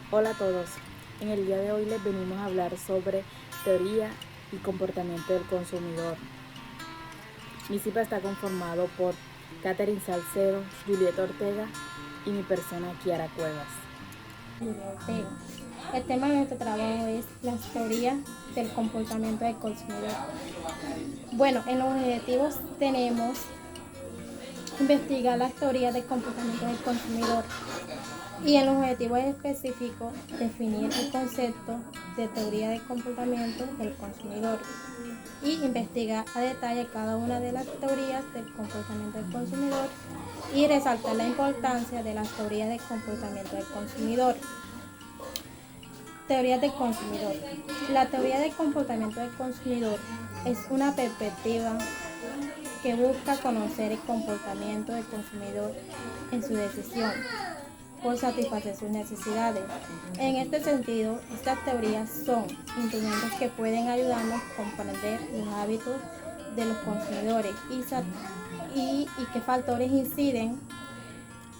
Hola a todos, en el día de hoy les venimos a hablar sobre teoría y comportamiento del consumidor. MISIPA está conformado por Catherine Salcedo, Julieta Ortega y mi persona Kiara Cuevas. Julia Ortega. El tema de nuestro trabajo es las teorías del comportamiento del consumidor. Bueno, en los objetivos tenemos investigar las teorías del comportamiento del consumidor y en los objetivos específicos definir el concepto de teoría del comportamiento del consumidor y investigar a detalle cada una de las teorías del comportamiento del consumidor y resaltar la importancia de las teorías del comportamiento del consumidor. Teoría del consumidor. La teoría del comportamiento del consumidor es una perspectiva que busca conocer el comportamiento del consumidor en su decisión por satisfacer sus necesidades. En este sentido, estas teorías son instrumentos que pueden ayudarnos a comprender los hábitos de los consumidores y qué factores inciden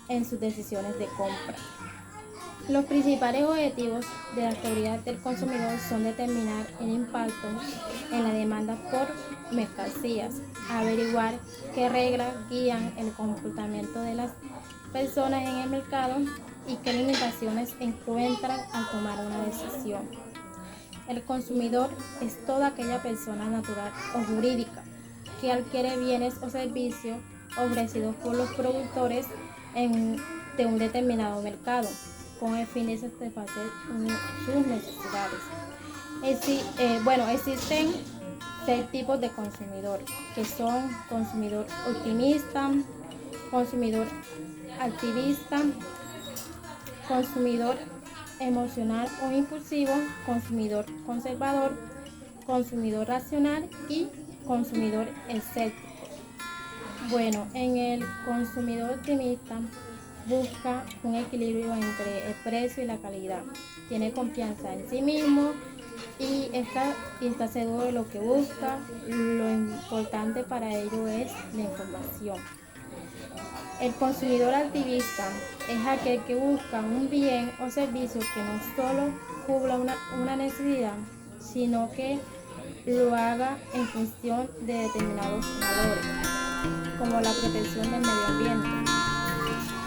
en sus decisiones de compra. Los principales objetivos de las teorías del consumidor son determinar el impacto en la demanda por mercancías, averiguar qué reglas guían el comportamiento de las personas en el mercado y qué limitaciones encuentran al tomar una decisión. El consumidor es toda aquella persona natural o jurídica que adquiere bienes o servicios ofrecidos por los productores de un determinado mercado con el fin de satisfacer sus necesidades. Existen 6 tipos de consumidor, que son consumidor optimista, consumidor activista, consumidor emocional o impulsivo, consumidor conservador, consumidor racional y consumidor escéptico. Bueno, en el consumidor optimista busca un equilibrio entre el precio y la calidad. Tiene confianza en sí mismo y está seguro de lo que busca. Lo importante para ello es la información. El consumidor activista es aquel que busca un bien o servicio que no solo cubra una necesidad, sino que lo haga en función de determinados valores, como la protección del medio ambiente.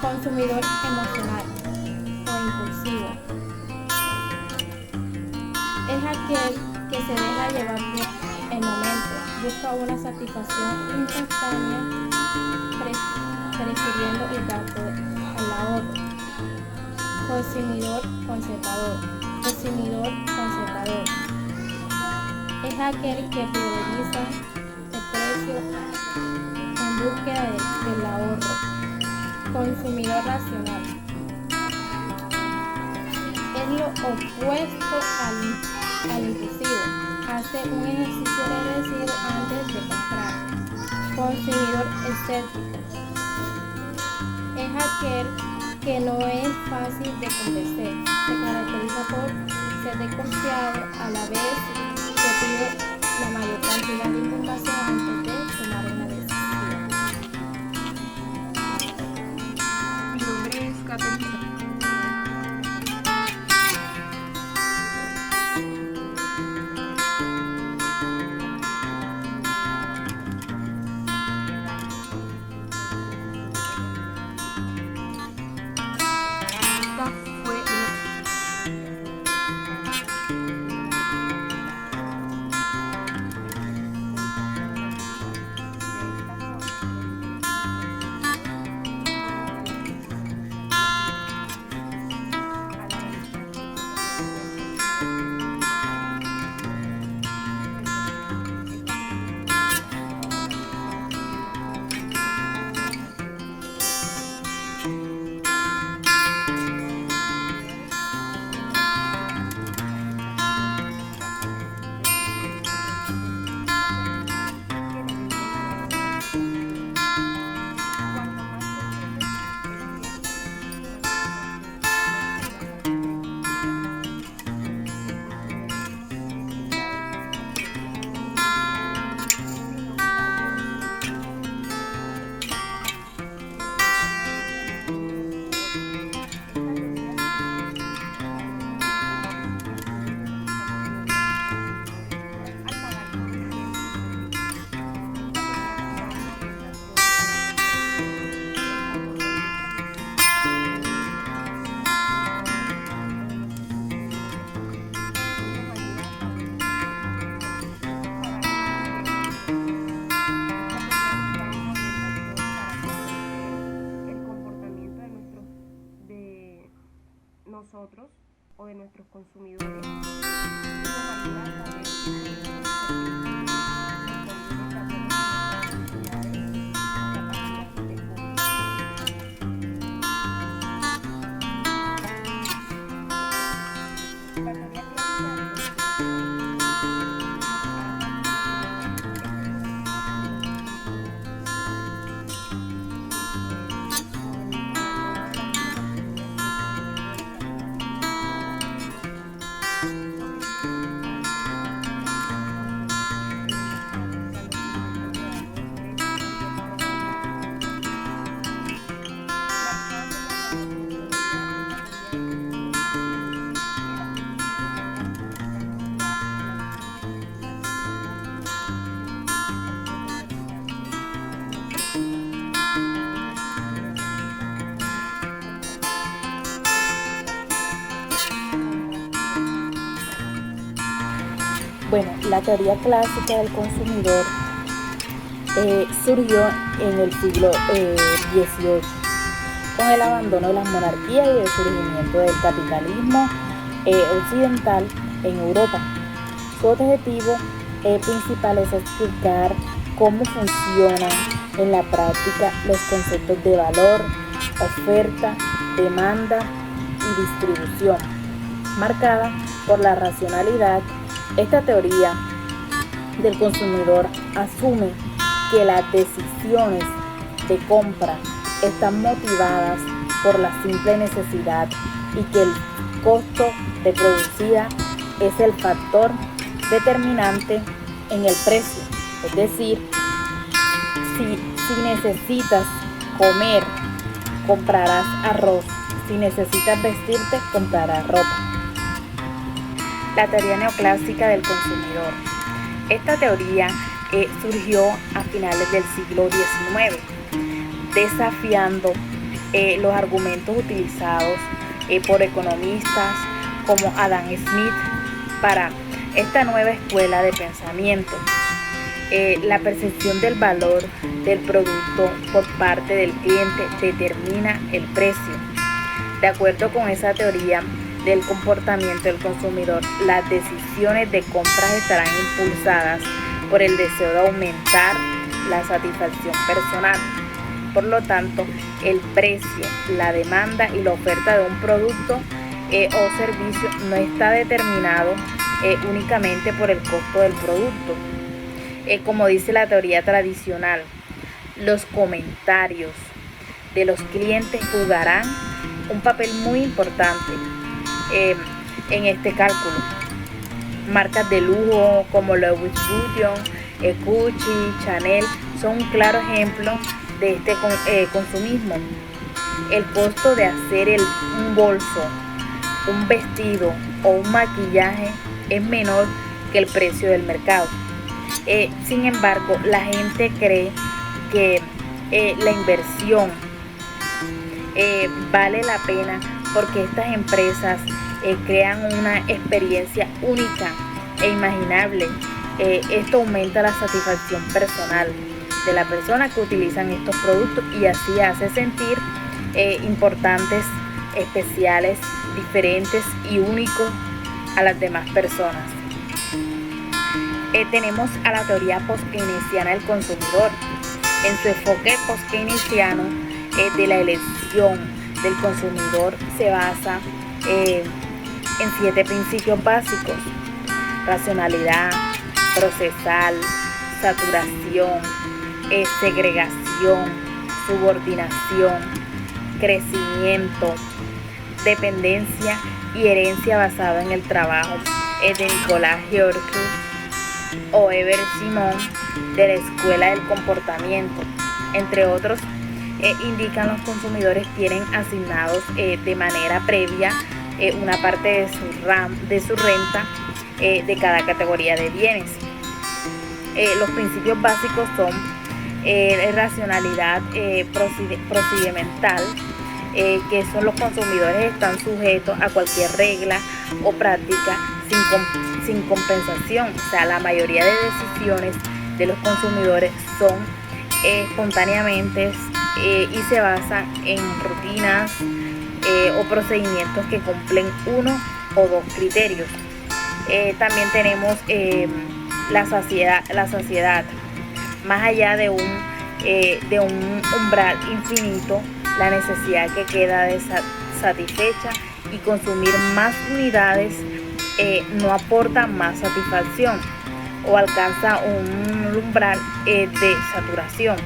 Consumidor emocional o impulsivo es aquel que se deja llevar por el momento, busca una satisfacción instantánea, prefiriendo el gasto al ahorro. Consumidor conservador. Consumidor conservador es aquel que prioriza el precio en búsqueda del ahorro. Consumidor racional es lo opuesto al impulsivo. Hace un ejercicio regresivo antes de comprar. Consumidor escéptico es aquel que no es fácil de convencer. Se caracteriza por ser desconfiado, a la vez que pide la mayor cantidad de información antes de tomar una decisión. Mi nombre es Catherine. Esta fue nosotros o de nuestros consumidores. Y nos ayuda a saber qué productos y servicios se convienen de acuerdo con nuestras necesidades y capacidades de compra. La teoría clásica Bueno, la teoría clásica del consumidor surgió en el siglo XVIII, con el abandono de las monarquías y el surgimiento del capitalismo occidental en Europa. Su objetivo principal es explicar cómo funcionan en la práctica los conceptos de valor, oferta, demanda y distribución, marcada por la racionalidad. Esta teoría del consumidor asume que las decisiones de compra están motivadas por la simple necesidad y que el costo de producir es el factor determinante en el precio. Es decir, si necesitas comer, comprarás arroz. Si necesitas vestirte, comprarás ropa. La teoría neoclásica del consumidor. Esta teoría surgió a finales del siglo XIX, desafiando los argumentos utilizados por economistas como Adam Smith para esta nueva escuela de pensamiento. La percepción del valor del producto por parte del cliente determina el precio. De acuerdo con esa teoría del comportamiento del consumidor, las decisiones de compras estarán impulsadas por el deseo de aumentar la satisfacción personal. Por lo tanto, el precio, la demanda y la oferta de un producto o servicio no está determinado únicamente por el costo del producto. Como dice la teoría tradicional, los comentarios de los clientes jugarán un papel muy importante en este cálculo. Marcas de lujo como Louis Vuitton, Gucci, Chanel son un claro ejemplo de este consumismo. El costo de hacer un bolso, un vestido o un maquillaje es menor que el precio del mercado. Sin embargo, la gente cree que la inversión vale la pena porque estas empresas crean una experiencia única e imaginable. Esto aumenta la satisfacción personal de la persona que utilizan estos productos y así hace sentir importantes, especiales, diferentes y únicos a las demás personas. Tenemos a la teoría post-keynesiana del consumidor. En su enfoque post-keynesiano de la elección del consumidor se basa en 7 principios básicos: racionalidad, procesal, saturación, segregación, subordinación, crecimiento, dependencia y herencia basada en el trabajo de Nicolás Georges o Eber Simon de la Escuela del Comportamiento, entre otros. Indican los consumidores tienen asignados de manera previa una parte de su renta de cada categoría de bienes. Los principios básicos son racionalidad procedimental, que son los consumidores están sujetos a cualquier regla o práctica sin compensación. O sea, la mayoría de decisiones de los consumidores son espontáneamente y se basan en rutinas o procedimientos que cumplen uno o dos criterios. También tenemos la saciedad. Más allá de un umbral infinito, la necesidad que queda satisfecha y consumir más unidades no aporta más satisfacción o alcanza un umbral de saturación.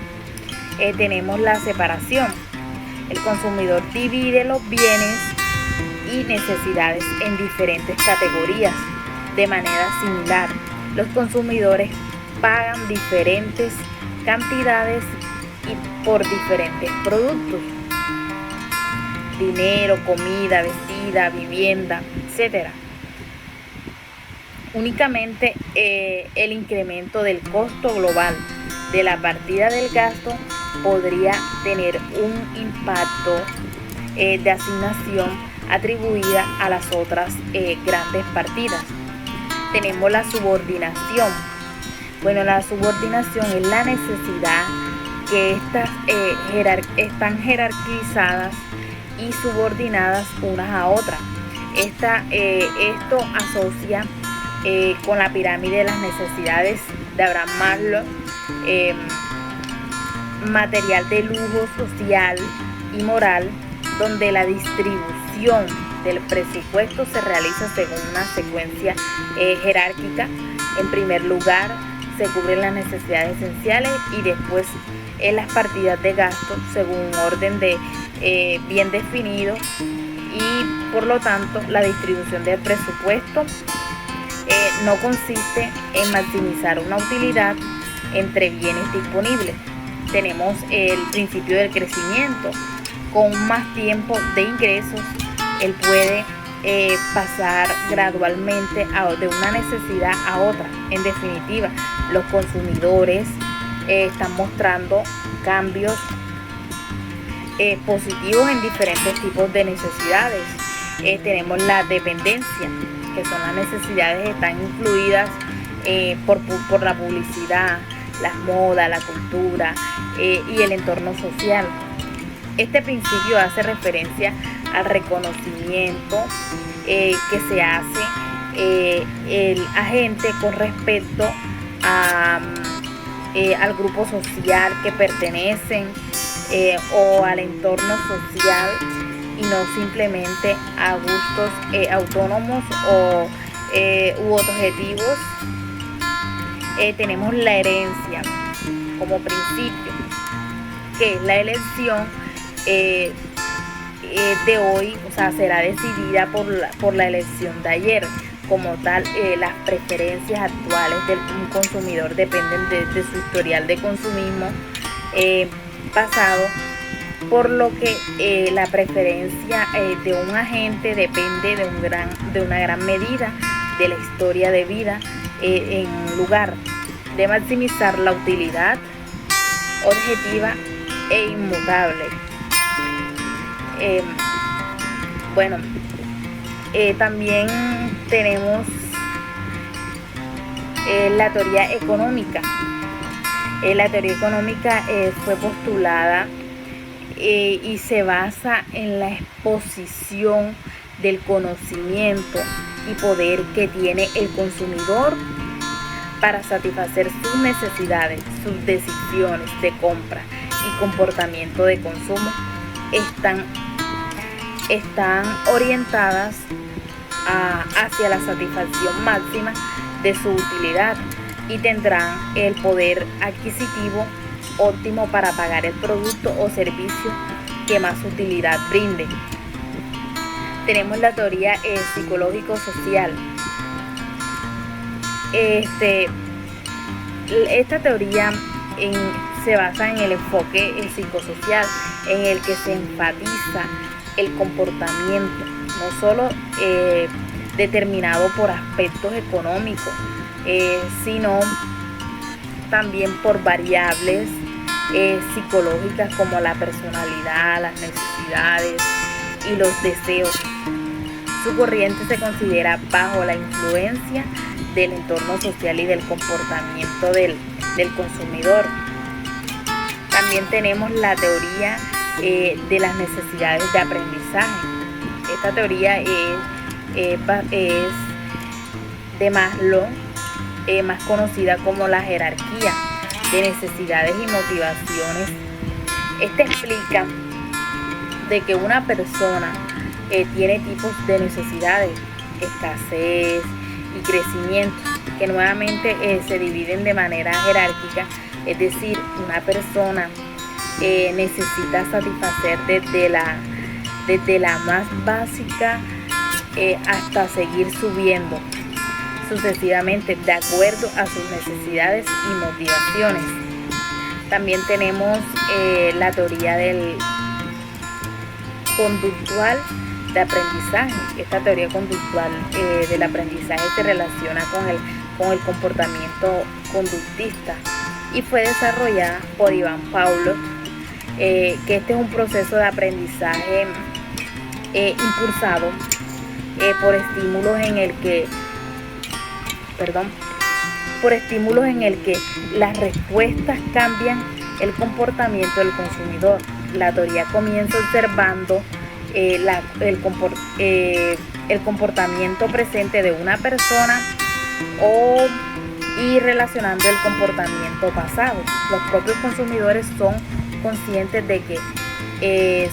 Tenemos la separación. El consumidor divide los bienes y necesidades en diferentes categorías de manera similar. Los consumidores pagan diferentes cantidades y por diferentes productos: dinero, comida, vestida, vivienda, etc. Únicamente el incremento del costo global de la partida del gasto podría tener un impacto de asignación atribuida a las otras grandes partidas. Tenemos la subordinación. Bueno, la subordinación es la necesidad que estas están jerarquizadas y subordinadas unas a otras. Esto asocia con la pirámide de las necesidades de Abraham Maslow, material de lujo social y moral, donde la distribución del presupuesto se realiza según una secuencia jerárquica. En primer lugar, se cubren las necesidades esenciales y después en las partidas de gasto según un orden bien definido, y por lo tanto la distribución del presupuesto no consiste en maximizar una utilidad entre bienes disponibles. Tenemos el principio del crecimiento. Con más tiempo de ingresos, él puede pasar gradualmente de una necesidad a otra. En definitiva, los consumidores están mostrando cambios positivos en diferentes tipos de necesidades. Tenemos la dependencia, que son las necesidades que están influidas por la publicidad, las modas, la cultura y el entorno social. Este principio hace referencia al reconocimiento que se hace el agente con respecto al grupo social que pertenecen o al entorno social, y no simplemente a gustos autónomos u objetivos. Tenemos la herencia como principio, que es la elección de hoy, o sea, será decidida por la elección de ayer. Como tal, las preferencias actuales del consumidor dependen de su historial de consumismo pasado, por lo que la preferencia de un agente depende de una gran medida de la historia de vida, en lugar de maximizar la utilidad objetiva e inmutable. También tenemos la teoría económica. La teoría económica fue postulada y se basa en la exposición del conocimiento y poder que tiene el consumidor para satisfacer sus necesidades. Sus decisiones de compra y comportamiento de consumo están orientadas hacia la satisfacción máxima de su utilidad, y tendrán el poder adquisitivo óptimo para pagar el producto o servicio que más utilidad brinde. Tenemos la teoría psicológico-social. Esta teoría se basa en el enfoque psicosocial, en el que se enfatiza el comportamiento, no solo determinado por aspectos económicos, sino también por variables psicológicas como la personalidad, las necesidades y los deseos. Su corriente se considera bajo la influencia del entorno social y del comportamiento del consumidor. También tenemos la teoría de las necesidades de aprendizaje. Esta teoría es de Maslow, más conocida como la jerarquía de necesidades y motivaciones. Esta explica de que una persona tiene tipos de necesidades, escasez y crecimiento, que nuevamente se dividen de manera jerárquica, es decir, una persona necesita satisfacer desde la más básica hasta seguir subiendo sucesivamente de acuerdo a sus necesidades y motivaciones. También tenemos la teoría del conductual de aprendizaje. Esta teoría conductual del aprendizaje se relaciona con el comportamiento conductista y fue desarrollada por Ivan Pavlov, que este es un proceso de aprendizaje impulsado por estímulos en el que las respuestas cambian el comportamiento del consumidor. La teoría comienza observando el comportamiento presente de una persona y relacionando el comportamiento pasado. Los propios consumidores son conscientes de que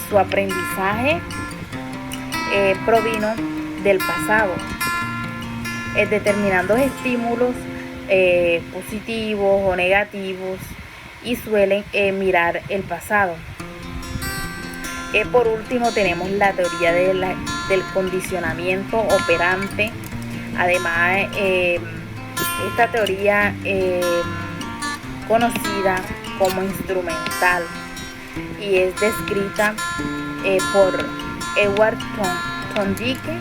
su aprendizaje provino del pasado, determinando estímulos positivos o negativos, y suelen mirar el pasado. Por último tenemos la teoría del condicionamiento operante. Además, esta teoría conocida como instrumental y es descrita por Edward Thorndike.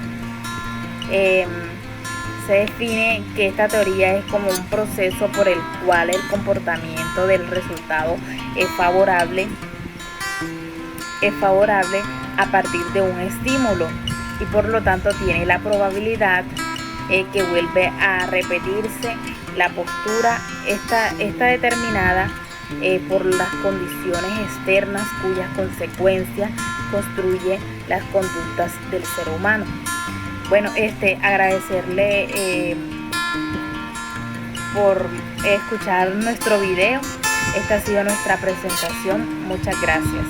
Se define que esta teoría es como un proceso por el cual el comportamiento del resultado es favorable a partir de un estímulo, y por lo tanto tiene la probabilidad que vuelve a repetirse la postura está determinada por las condiciones externas cuyas consecuencias construye las conductas del ser humano. Bueno, agradecerle por escuchar nuestro video. Esta ha sido nuestra presentación. Muchas gracias.